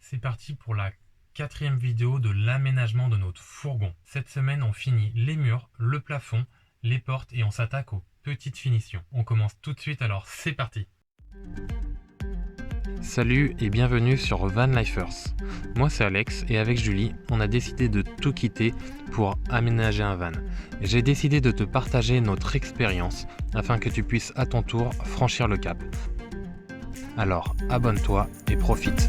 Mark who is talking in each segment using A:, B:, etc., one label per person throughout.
A: C'est parti pour la 4e vidéo de l'aménagement de notre fourgon. Cette semaine, on finit les murs, le plafond, les portes et on s'attaque aux petites finitions. On commence tout de suite, alors c'est parti. Salut et bienvenue sur Van Lifers. Moi c'est Alex et avec Julie, on a décidé de tout quitter pour aménager un van. J'ai décidé de te partager notre expérience afin que tu puisses à ton tour franchir le cap. Alors abonne-toi et profite.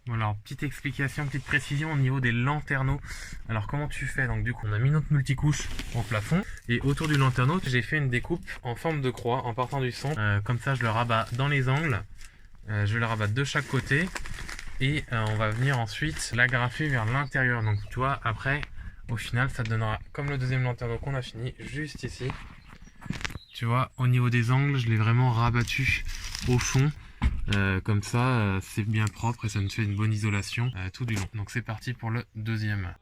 A: Bon alors, petite explication, petite précision au niveau des lanterneaux. Alors comment tu fais? Donc du coup, on a mis notre multicouche au plafond et autour du lanterneau, j'ai fait une découpe en forme de croix en partant du centre. Comme ça, je le rabats dans les angles. Je vais le rabattre de chaque côté et on va venir ensuite l'agrafer vers l'intérieur. Donc tu vois, après, au final, ça te donnera comme le deuxième lanterneau qu'on a fini, juste ici. Tu vois, au niveau des angles, je l'ai vraiment rabattu au fond. Comme ça, c'est bien propre et ça nous fait une bonne isolation tout du long. Donc c'est parti pour le deuxième.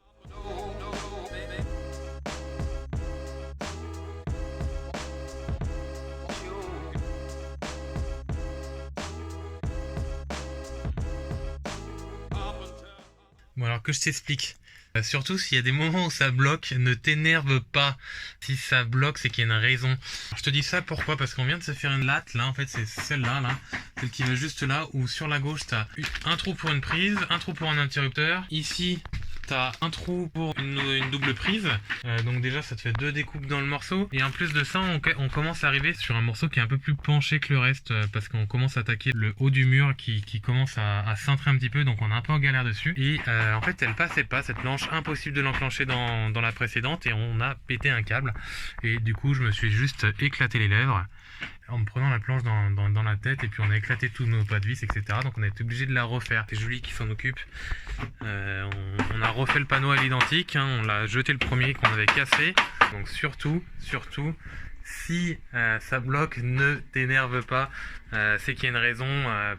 A: Bon alors que je t'explique. Surtout s'il y a des moments où ça bloque, ne t'énerve pas. Si ça bloque, c'est qu'il y a une raison. Alors, je te dis ça pourquoi? Parce qu'on vient de se faire une latte, là en fait c'est celle-là, là. Celle qui va juste là, où sur la gauche t'as un trou pour une prise, un trou pour un interrupteur. Ici, t'as un trou pour une double prise. Donc déjà ça te fait 2 découpes dans le morceau. Et en plus de ça, on commence à arriver sur un morceau qui est un peu plus penché que le reste. Parce qu'on commence à attaquer le haut du mur qui commence à cintrer un petit peu. Donc on est un peu en galère dessus. Et en fait elle passait pas cette planche. Impossible de l'enclencher dans la précédente. Et on a pété un câble. Et du coup je me suis juste éclaté les lèvres en me prenant la planche dans la tête, et puis on a éclaté tous nos pas de vis, etc. Donc on a été obligé de la refaire. C'est Julie qui s'en occupe. On a refait le panneau à l'identique, hein. On l'a jeté le premier qu'on avait cassé. Donc surtout, si ça bloque, ne t'énerve pas. C'est qu'il y a une raison.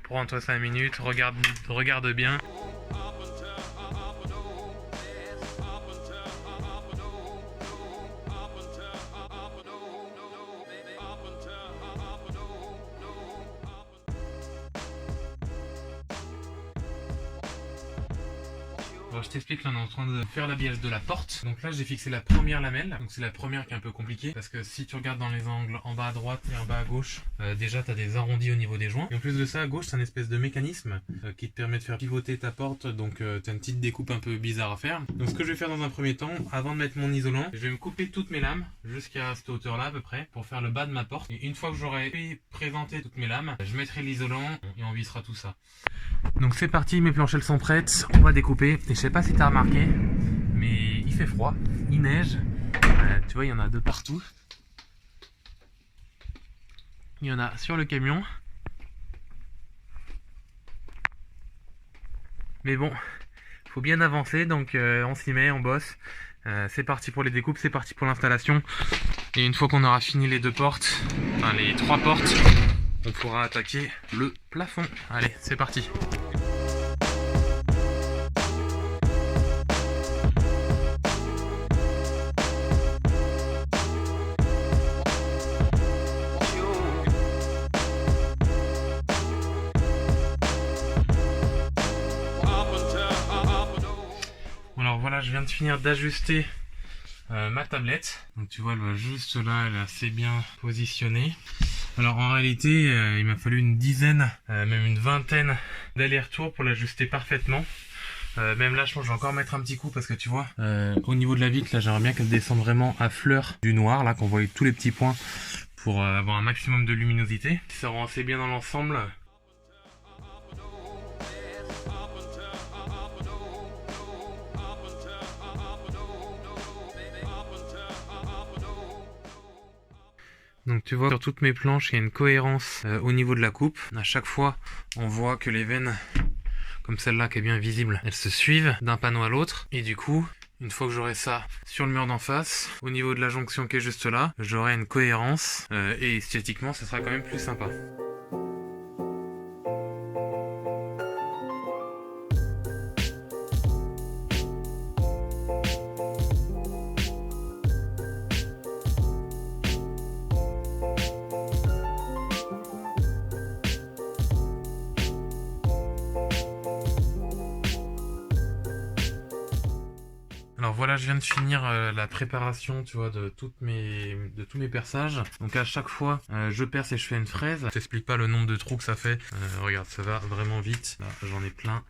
A: Prends-toi 5 minutes, regarde bien. Alors je t'explique, là on est en train de faire l'habillage de la porte. Donc là j'ai fixé la première lamelle. Donc c'est la première qui est un peu compliquée, parce que si tu regardes dans les angles en bas à droite et en bas à gauche, déjà tu as des arrondis au niveau des joints. Et en plus de ça, à gauche c'est un espèce de mécanisme qui te permet de faire pivoter ta porte. Donc tu as une petite découpe un peu bizarre à faire. Donc ce que je vais faire dans un premier temps, avant de mettre mon isolant, je vais me couper toutes mes lames jusqu'à cette hauteur là à peu près, pour faire le bas de ma porte. Et une fois que j'aurai présenté toutes mes lames, je mettrai l'isolant et on vissera tout ça. Donc c'est parti, mes planchelles sont prêtes, on va découper. Et je sais pas si tu as remarqué, mais il fait froid, il neige. Tu vois, il y en a de partout. Il y en a sur le camion. Mais bon, faut bien avancer, donc on s'y met, on bosse. C'est parti pour les découpes, c'est parti pour l'installation. Et une fois qu'on aura fini les 2 portes, enfin les 3 portes, on pourra attaquer le plafond. Allez, c'est parti. Alors voilà, je viens de finir d'ajuster ma tablette. Donc tu vois, elle va juste là, elle est assez bien positionnée. Alors en réalité, il m'a fallu une dizaine, même une vingtaine d'allers-retours pour l'ajuster parfaitement. Même là, je pense que je vais encore mettre un petit coup parce que tu vois, au niveau de la vitre, là, j'aimerais bien qu'elle descende vraiment à fleur du noir, là, qu'on voit tous les petits points pour avoir un maximum de luminosité. Ça rend assez bien dans l'ensemble. Donc tu vois, sur toutes mes planches, il y a une cohérence au niveau de la coupe. À chaque fois, on voit que les veines, comme celle-là qui est bien visible, elles se suivent d'un panneau à l'autre. Et du coup, une fois que j'aurai ça sur le mur d'en face, au niveau de la jonction qui est juste là, j'aurai une cohérence et esthétiquement, ça sera quand même plus sympa. Alors voilà, je viens de finir la préparation, tu vois, de tous mes perçages. Donc à chaque fois, je perce et je fais une fraise. Je t'explique pas le nombre de trous que ça fait. Regarde, ça va vraiment vite. Là, j'en ai plein.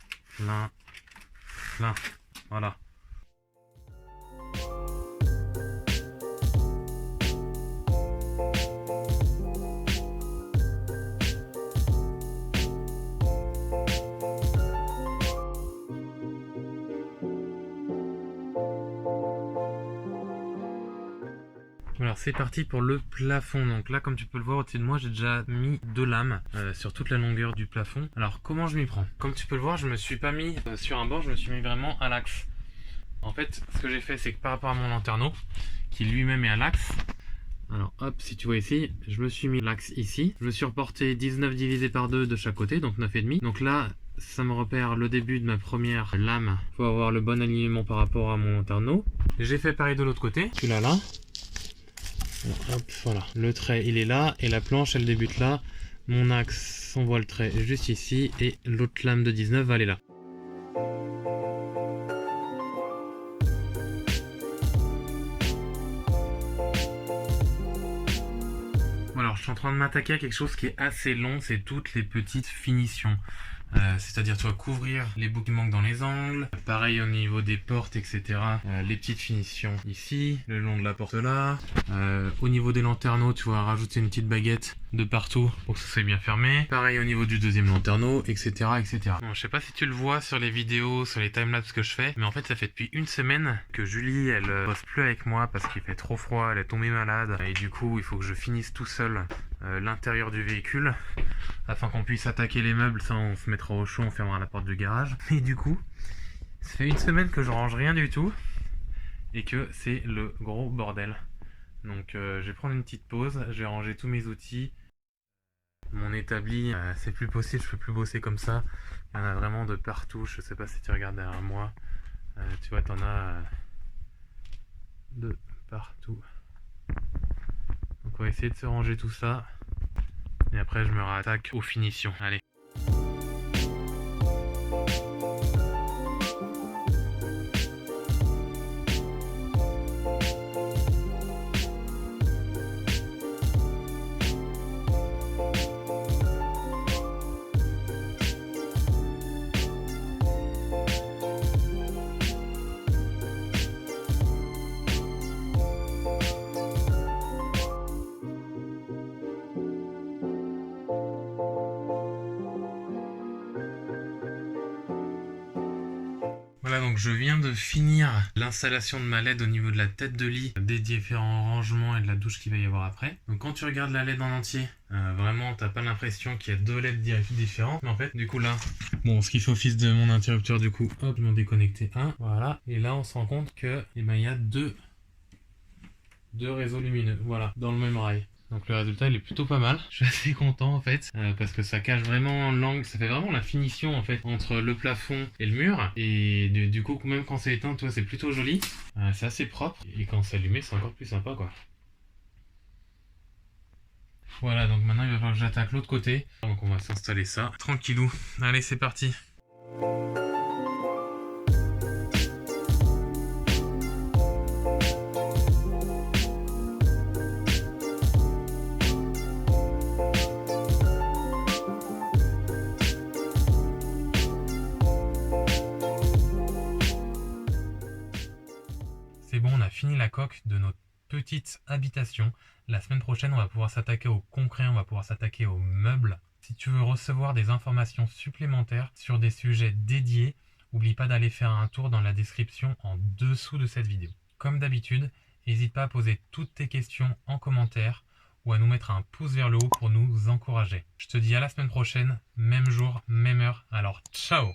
A: Voilà. Alors c'est parti pour le plafond. Donc là, comme tu peux le voir au-dessus de moi, j'ai déjà mis 2 lames sur toute la longueur du plafond. Alors comment je m'y prends? Comme tu peux le voir, je me suis pas mis sur un bord, je me suis mis vraiment à l'axe. En fait, ce que j'ai fait, c'est que par rapport à mon lanterneau, qui lui-même est à l'axe, alors hop, si tu vois ici, je me suis mis l'axe ici. Je me suis reporté 19 divisé par 2 de chaque côté, donc 9,5. Donc là, ça me repère le début de ma première lame. Il faut avoir le bon alignement par rapport à mon lanterneau. J'ai fait pareil de l'autre côté. Celui-là, là. Alors, hop, voilà. Le trait, il est là, et la planche, elle débute là. Mon axe, on voit le trait juste ici, et l'autre lame de 19 va aller là. Alors, je suis en train de m'attaquer à quelque chose qui est assez long, c'est toutes les petites finitions. C'est-à-dire, tu vas couvrir les bouts qui manquent dans les angles. Pareil au niveau des portes, etc. Les petites finitions ici, le long de la porte là. Au niveau des lanterneaux, tu vas rajouter une petite baguette de partout pour que ça soit bien fermé. Pareil au niveau du deuxième lanterneau, etc. etc. Bon, je sais pas si tu le vois sur les vidéos, sur les timelapses que je fais, mais en fait, ça fait depuis une semaine que Julie, elle bosse plus avec moi parce qu'il fait trop froid, elle est tombée malade. Et du coup, il faut que je finisse tout seul l'intérieur du véhicule afin qu'on puisse attaquer les meubles. Ça, on se mettra au chaud, on fermera la porte du garage. Et du coup, ça fait une semaine que je range rien du tout et que c'est le gros bordel. Donc je vais prendre une petite pause, je vais ranger tous mes outils. Mon établi, c'est plus possible, je peux plus bosser comme ça. Il y en a vraiment de partout, je sais pas si tu regardes derrière moi. Tu vois, t'en as de partout. Donc on va essayer de se ranger tout ça. Et après je me rattaque aux finitions. Allez. Voilà, donc je viens de finir l'installation de ma LED au niveau de la tête de lit, des différents rangements et de la douche qu'il va y avoir après. Donc quand tu regardes la LED en entier, vraiment t'as pas l'impression qu'il y a 2 LED différentes. Mais en fait, du coup là, bon, ce qui fait office de mon interrupteur, du coup, hop, je m'en déconnecter un, voilà. Et là on se rend compte que, eh ben, il y a deux réseaux lumineux, voilà, dans le même rail. Donc le résultat il est plutôt pas mal. Je suis assez content en fait parce que ça cache vraiment l'angle, ça fait vraiment la finition en fait entre le plafond et le mur. Et du coup même quand c'est éteint, toi c'est plutôt joli, c'est assez propre. Et quand c'est allumé c'est encore plus sympa quoi. Voilà, donc maintenant il va falloir que j'attaque l'autre côté. Donc on va s'installer ça tranquillou. Allez, c'est parti. C'est bon, on a fini la coque de notre petite habitation. La semaine prochaine, on va pouvoir s'attaquer au concret, on va pouvoir s'attaquer aux meubles. Si tu veux recevoir des informations supplémentaires sur des sujets dédiés, n'oublie pas d'aller faire un tour dans la description en dessous de cette vidéo. Comme d'habitude, n'hésite pas à poser toutes tes questions en commentaire ou à nous mettre un pouce vers le haut pour nous encourager. Je te dis à la semaine prochaine, même jour, même heure. Alors ciao!